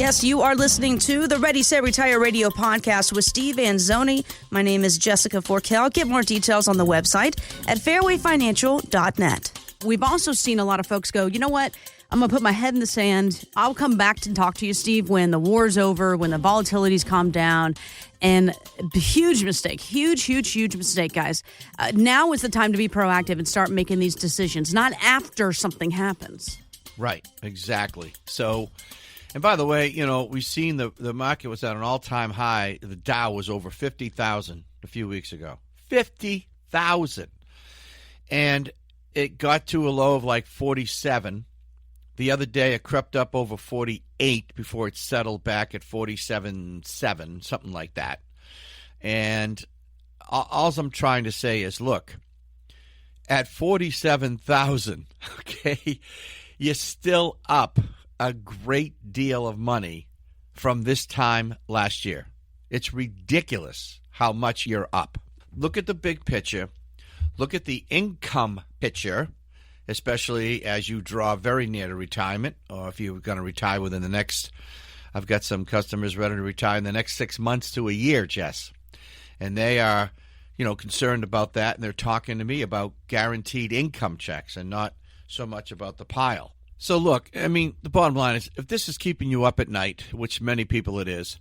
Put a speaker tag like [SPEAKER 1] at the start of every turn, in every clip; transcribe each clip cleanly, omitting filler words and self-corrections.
[SPEAKER 1] Yes, you are listening to the Ready, Set, Retire Radio podcast with Steve Anzuoni. My name is Jessica Forkel. Get more details on the website at fairwayfinancial.net. We've also seen a lot of folks go, you know what? I'm going to put my head in the sand. I'll come back to talk to you, Steve, when the war's over, when the volatility's calmed down. And huge mistake, huge mistake, guys. Now is the time to be proactive and start making these decisions, not after something happens.
[SPEAKER 2] Right, exactly. So, and by the way, you know, we've seen the market was at an all-time high. The Dow was over 50,000 a few weeks ago. 50,000. And it got to a low of like 47. The other day, it crept up over 48 before it settled back at 47.7, something like that. And all I'm trying to say is, look, at 47,000, okay, you're still up a great deal of money from this time last year. It's ridiculous how much you're up. Look at the big picture. Look at the income picture, especially as you draw very near to retirement, or if you're going to retire within the next, I've got some customers ready to retire in the next 6 months to a year, Jess. And they are, you know, concerned about that, and they're talking to me about guaranteed income checks and not so much about the pile. So look, I mean, the bottom line is, if this is keeping you up at night, which many people it is,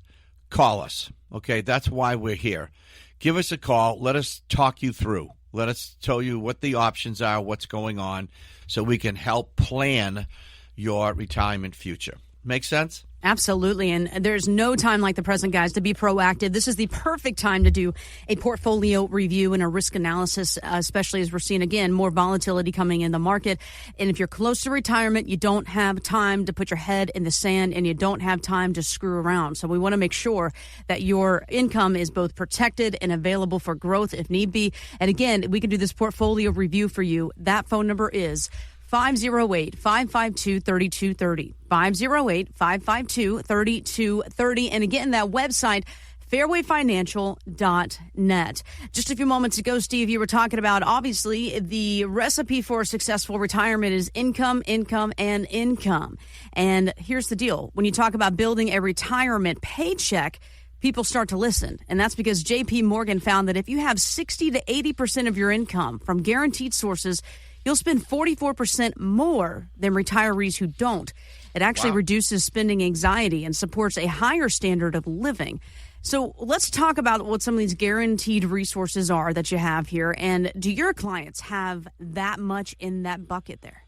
[SPEAKER 2] call us, okay? That's why we're here. Give us a call. Let us talk you through. Let us tell you what the options are, what's going on, so we can help plan your retirement future. Make sense?
[SPEAKER 1] Absolutely. And there's no time like the present, guys, to be proactive. This is the perfect time to do a portfolio review and a risk analysis, especially as we're seeing, again, more volatility coming in the market. And if you're close to retirement, you don't have time to put your head in the sand and you don't have time to screw around. So we want to make sure that your income is both protected and available for growth if need be. And again, we can do this portfolio review for you. That phone number is 508-552-3230. 508-552-3230. And again, that website, fairwayfinancial.net. Just a few moments ago, Steve, you were talking about, obviously, the recipe for a successful retirement is income, income, and income. And here's the deal. When you talk about building a retirement paycheck, people start to listen. And that's because J.P. Morgan found that if you have 60 to 80% of your income from guaranteed sources, you'll spend 44% more than retirees who don't. It actually reduces spending anxiety and supports a higher standard of living. So let's talk about what some of these guaranteed resources are that you have here. And do your clients have that much in that bucket there?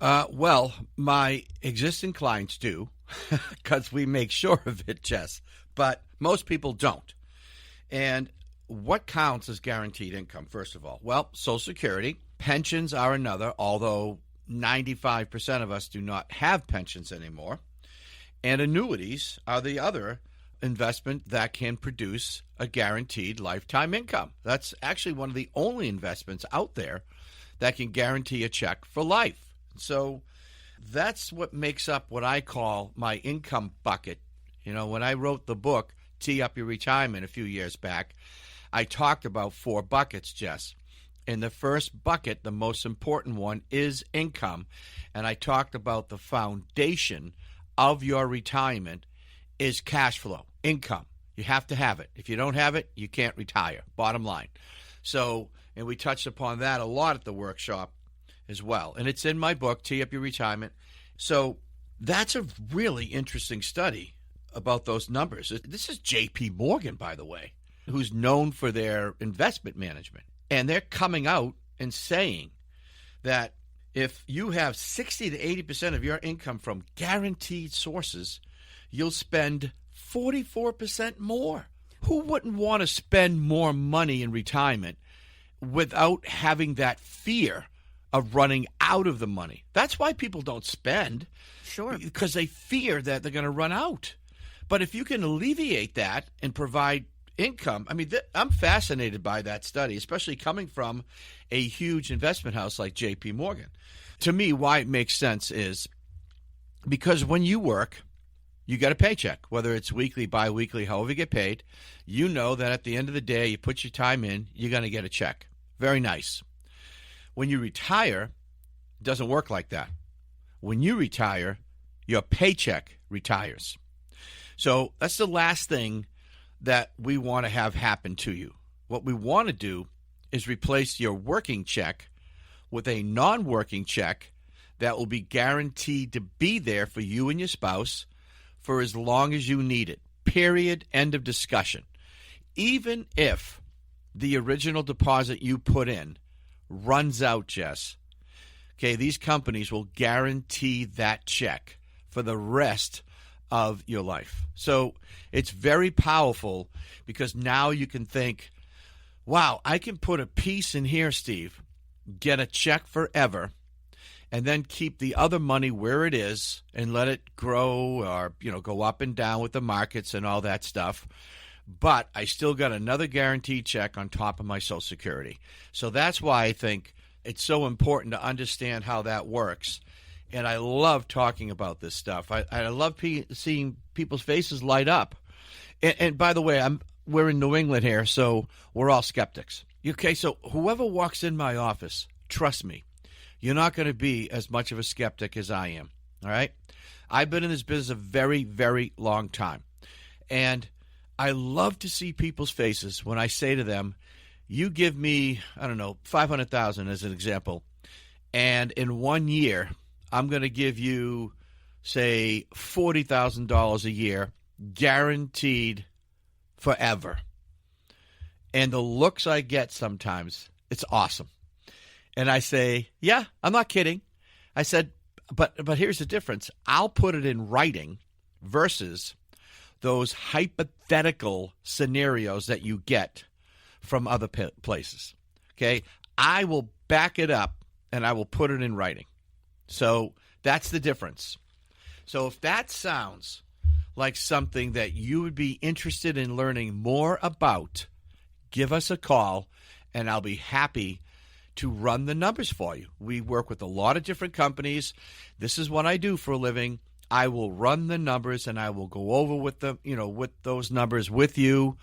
[SPEAKER 2] Well, my existing clients do, because we make sure of it, Jess. But most people don't. And what counts as guaranteed income, first of all? Well, Social Security. Pensions are another, although 95% of us do not have pensions anymore. And annuities are the other investment that can produce a guaranteed lifetime income. That's actually one of the only investments out there that can guarantee a check for life. So that's what makes up what I call my income bucket. You know, when I wrote the book, Tee Up Your Retirement, a few years back, I talked about 4 buckets, Jess. In the first bucket, the most important one is income. And I talked about the foundation of your retirement is cash flow, income. You have to have it. If you don't have it, you can't retire, bottom line. So, and we touched upon that a lot at the workshop as well. And it's in my book, Tee Up Your Retirement. So that's a really interesting study about those numbers. This is J.P. Morgan, by the way, who's known for their investment management. And they're coming out and saying that if you have 60 to 80% of your income from guaranteed sources, you'll spend 44% more. Who wouldn't want to spend more money in retirement without having that fear of running out of the money? That's why people don't spend.
[SPEAKER 1] Sure.
[SPEAKER 2] Because they fear that they're going to run out. But if you can alleviate that and provide income, I mean, I'm fascinated by that study, especially coming from a huge investment house like J.P. Morgan. To me, why it makes sense is because when you work, you get a paycheck, whether it's weekly, biweekly, however you get paid. You know that at the end of the day, you put your time in, you're going to get a check. Very nice. When you retire, it doesn't work like that. When you retire, your paycheck retires. So that's the last thing that we want to have happen to you. What we want to do is replace your working check with a non-working check that will be guaranteed to be there for you and your spouse for as long as you need it. Period. End of discussion. Even if the original deposit you put in runs out, Jess, okay, these companies will guarantee that check for the rest of your life. So it's very powerful because now you can think, wow, I can put a piece in here, Steve, get a check forever, and then keep the other money where it is and let it grow or, go up and down with the markets and all that stuff. But I still got another guaranteed check on top of my Social Security. So that's why I think it's so important to understand how that works. And I love talking about this stuff. I love seeing people's faces light up. And by the way, we're in New England here, so we're all skeptics. Okay, so whoever walks in my office, trust me, you're not going to be as much of a skeptic as I am, all right? I've been in this business a very, very long time. And I love to see people's faces when I say to them, you give me, I don't know, $500,000 as an example, and in 1 year, I'm going to give you, say, $40,000 a year, guaranteed forever. And the looks I get sometimes, it's awesome. And I say, yeah, I'm not kidding. I said, but here's the difference. I'll put it in writing versus those hypothetical scenarios that you get from other places. Okay? I will back it up and I will put it in writing. So that's the difference. So if that sounds like something that you would be interested in learning more about, give us a call and I'll be happy to run the numbers for you. We work with a lot of different companies. This is what I do for a living. I will run the numbers and I will go over with them, with those numbers with you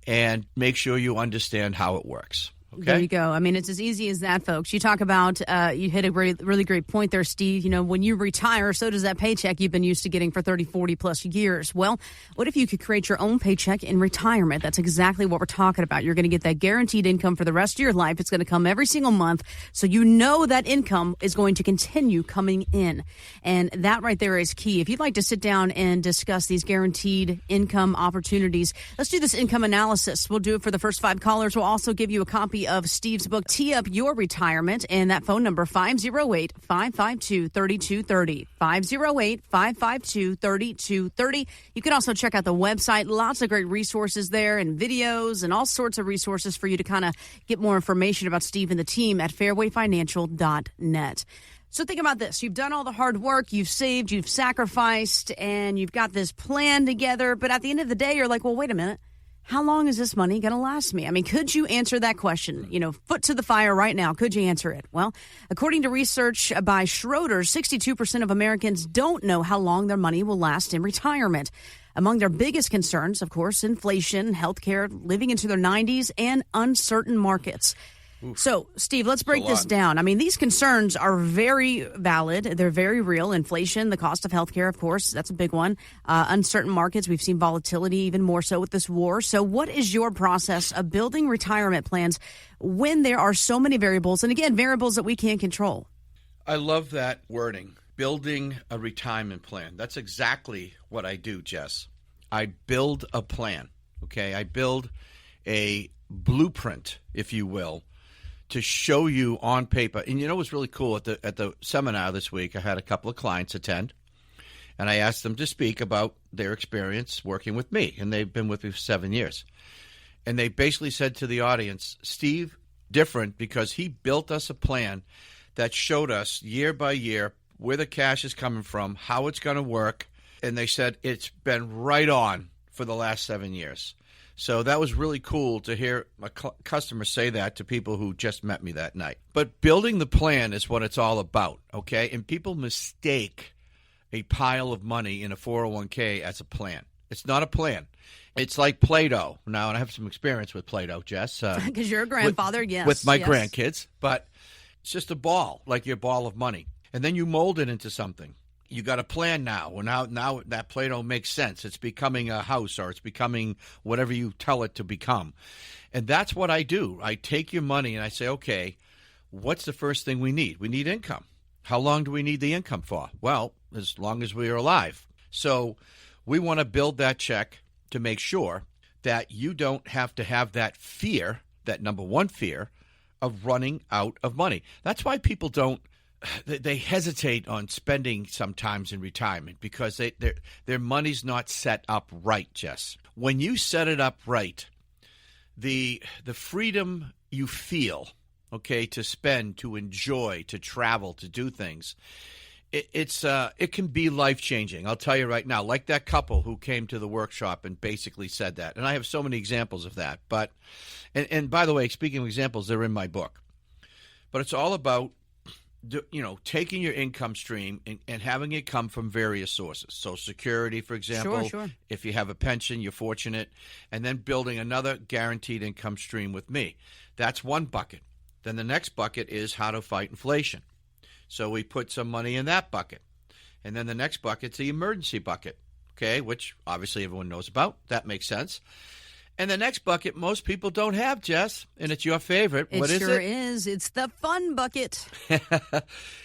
[SPEAKER 2] and make sure you understand how it works. Okay.
[SPEAKER 1] There you go. I mean, it's as easy as that, folks. You talk about, you hit a really great point there, Steve. When you retire, so does that paycheck you've been used to getting for 30, 40 plus years. Well, what if you could create your own paycheck in retirement? That's exactly what we're talking about. You're going to get that guaranteed income for the rest of your life. It's going to come every single month. So that income is going to continue coming in. And that right there is key. If you'd like to sit down and discuss these guaranteed income opportunities, let's do this income analysis. We'll do it for the first 5 callers. We'll also give you a copy of Steve's book, Tee Up Your Retirement, and that phone number, 508-552-3230, 508-552-3230. You can also check out the website. Lots of great resources there and videos and all sorts of resources for you to kind of get more information about Steve and the team at fairwayfinancial.net. So think about this. You've done all the hard work, you've saved, you've sacrificed, and you've got this plan together. But at the end of the day, you're like, well, wait a minute. How long is this money going to last me? I mean, could you answer that question? Foot to the fire right now. Could you answer it? Well, according to research by Schroeder, 62% of Americans don't know how long their money will last in retirement. Among their biggest concerns, of course, inflation, healthcare, living into their 90s, and uncertain markets. Oof. So, Steve, let's break this down. I mean, these concerns are very valid. They're very real. Inflation, the cost of healthcare, of course, that's a big one. Uncertain markets, we've seen volatility even more so with this war. So what is your process of building retirement plans when there are so many variables? And again, variables that we can't control.
[SPEAKER 2] I love that wording, building a retirement plan. That's exactly what I do, Jess. I build a plan, okay? I build a blueprint, if you will, to show you on paper. And what's really cool at the seminar this week, I had a couple of clients attend, and I asked them to speak about their experience working with me, and they've been with me for 7 years. And they basically said to the audience, Steve, different because he built us a plan that showed us year by year where the cash is coming from, how it's going to work, and they said it's been right on for the last 7 years. So that was really cool to hear a customer say that to people who just met me that night. But building the plan is what it's all about, okay? And people mistake a pile of money in a 401k as a plan. It's not a plan. It's like Play-Doh. Now, and I have some experience with Play-Doh, Jess.
[SPEAKER 1] Because you're a grandfather, yes.
[SPEAKER 2] With my grandkids. But it's just a ball, like your ball of money. And then you mold it into something. You got a plan now. Well, now that plan don't make sense. It's becoming a house, or it's becoming whatever you tell it to become. And that's what I do. I take your money and I say, okay, what's the first thing we need? We need income. How long do we need the income for? Well, as long as we are alive. So we want to build that check to make sure that you don't have to have that fear, that number one fear, of running out of money. That's why people they hesitate on spending sometimes in retirement, because their money's not set up right, Jess. When you set it up right, the freedom you feel, okay, to spend, to enjoy, to travel, to do things, it can be life-changing. I'll tell you right now, like that couple who came to the workshop and basically said that. And I have so many examples of that. But and by the way, speaking of examples, they're in my book. But it's all about, taking your income stream and having it come from various sources. Social Security, for example.
[SPEAKER 1] Sure.
[SPEAKER 2] If you have a pension, you're fortunate. And then building another guaranteed income stream with me. That's one bucket. Then the next bucket is how to fight inflation. So we put some money in that bucket. And then the next bucket's the emergency bucket, okay, which obviously everyone knows about. That makes sense. And the next bucket most people don't have, Jess, and it's your favorite. What is it?
[SPEAKER 1] It sure is. It's the fun bucket.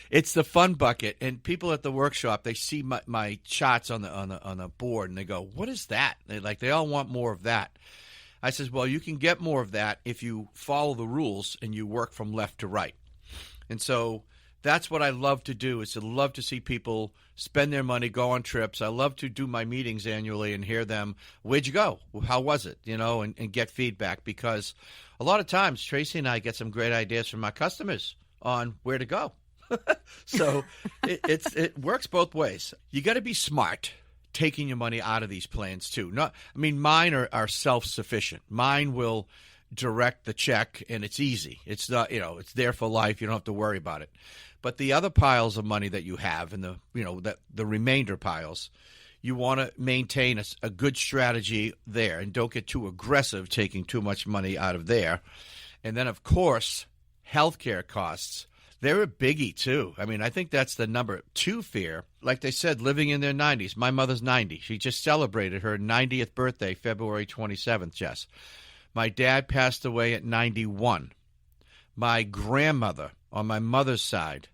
[SPEAKER 2] It's the fun bucket. And people at the workshop, they see my charts on the board, and they go, what is that? They all want more of that. I says, well, you can get more of that if you follow the rules and you work from left to right. And so that's what I love to do, is to love to see people spend their money, go on trips. I love to do my meetings annually and hear them, where'd you go? How was it? And get feedback, because a lot of times Tracy and I get some great ideas from our customers on where to go. So it works both ways. You got to be smart taking your money out of these plans too. Mine are self-sufficient. Mine will direct the check, and it's easy. It's not, it's there for life. You don't have to worry about it. But the other piles of money that you have, and the remainder piles, you want to maintain a good strategy there, and don't get too aggressive taking too much money out of there. And then, of course, healthcare costs. They're a biggie, too. I think that's the number 2 fear. Like they said, living in their 90s. My mother's 90. She just celebrated her 90th birthday, February 27th, Jess. My dad passed away at 91. My grandmother on my mother's side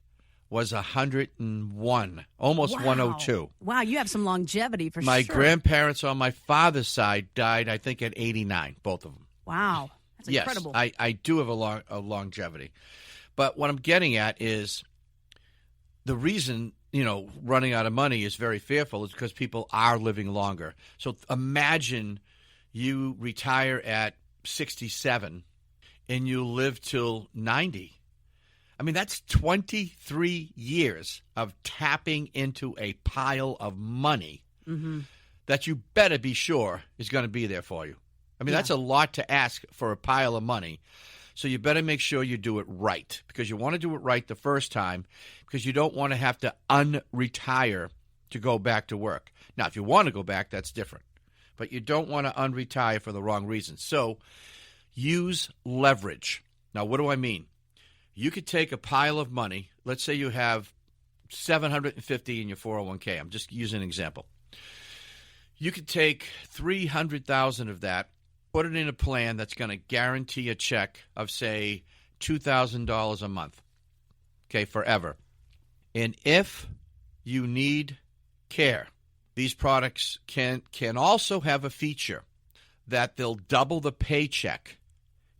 [SPEAKER 2] was 101, almost 102.
[SPEAKER 1] Wow, you have some longevity for
[SPEAKER 2] My
[SPEAKER 1] sure.
[SPEAKER 2] grandparents on my father's side died, I think, at 89, both of them.
[SPEAKER 1] Wow, that's incredible.
[SPEAKER 2] Yes, I do have a longevity. But what I'm getting at is the reason, running out of money is very fearful is because people are living longer. So imagine you retire at 67 and you live till 90. That's 23 years of tapping into a pile of money that you better be sure is going to be there for you. That's a lot to ask for a pile of money. So you better make sure you do it right, because you want to do it right the first time, because you don't want to have to unretire to go back to work. Now, if you want to go back, that's different. But you don't want to unretire for the wrong reasons. So use leverage. Now, what do I mean? You could take a pile of money. Let's say you have $750 in your 401k. I'm just using an example. You could take $300,000 of that, put it in a plan that's going to guarantee a check of, say, $2,000 a month, okay, forever. And if you need care, these products can also have a feature that they'll double the paycheck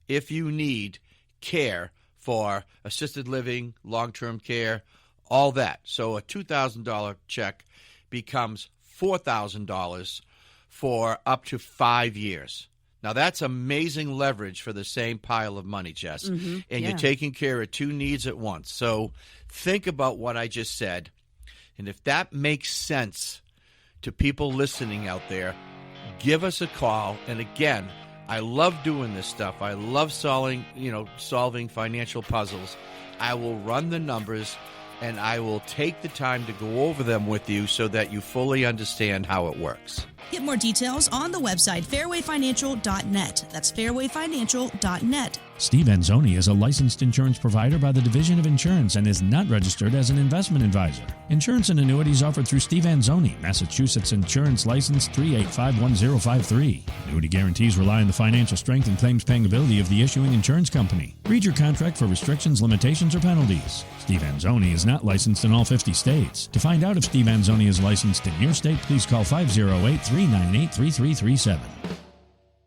[SPEAKER 2] if you need care for assisted living, long-term care, all that. So a $2,000 check becomes $4,000 for up to 5 years. Now, that's amazing leverage for the same pile of money, Jess. And you're taking care of 2 needs at once. So think about what I just said. And if that makes sense to people listening out there, give us a call. And again, I love doing this stuff. I love solving financial puzzles. I will run the numbers, and I will take the time to go over them with you so that you fully understand how it works.
[SPEAKER 3] Get more details on the website fairwayfinancial.net. That's fairwayfinancial.net.
[SPEAKER 4] Steve Anzuoni is a licensed insurance provider by the Division of Insurance and is not registered as an investment advisor. Insurance and annuities offered through Steve Anzuoni, Massachusetts Insurance License 3851053. Annuity guarantees rely on the financial strength and claims paying ability of the issuing insurance company. Read your contract for restrictions, limitations, or penalties. Steve Anzuoni is not licensed in all 50 states. To find out if Steve Anzuoni is licensed in your state, please call 508-398-3337.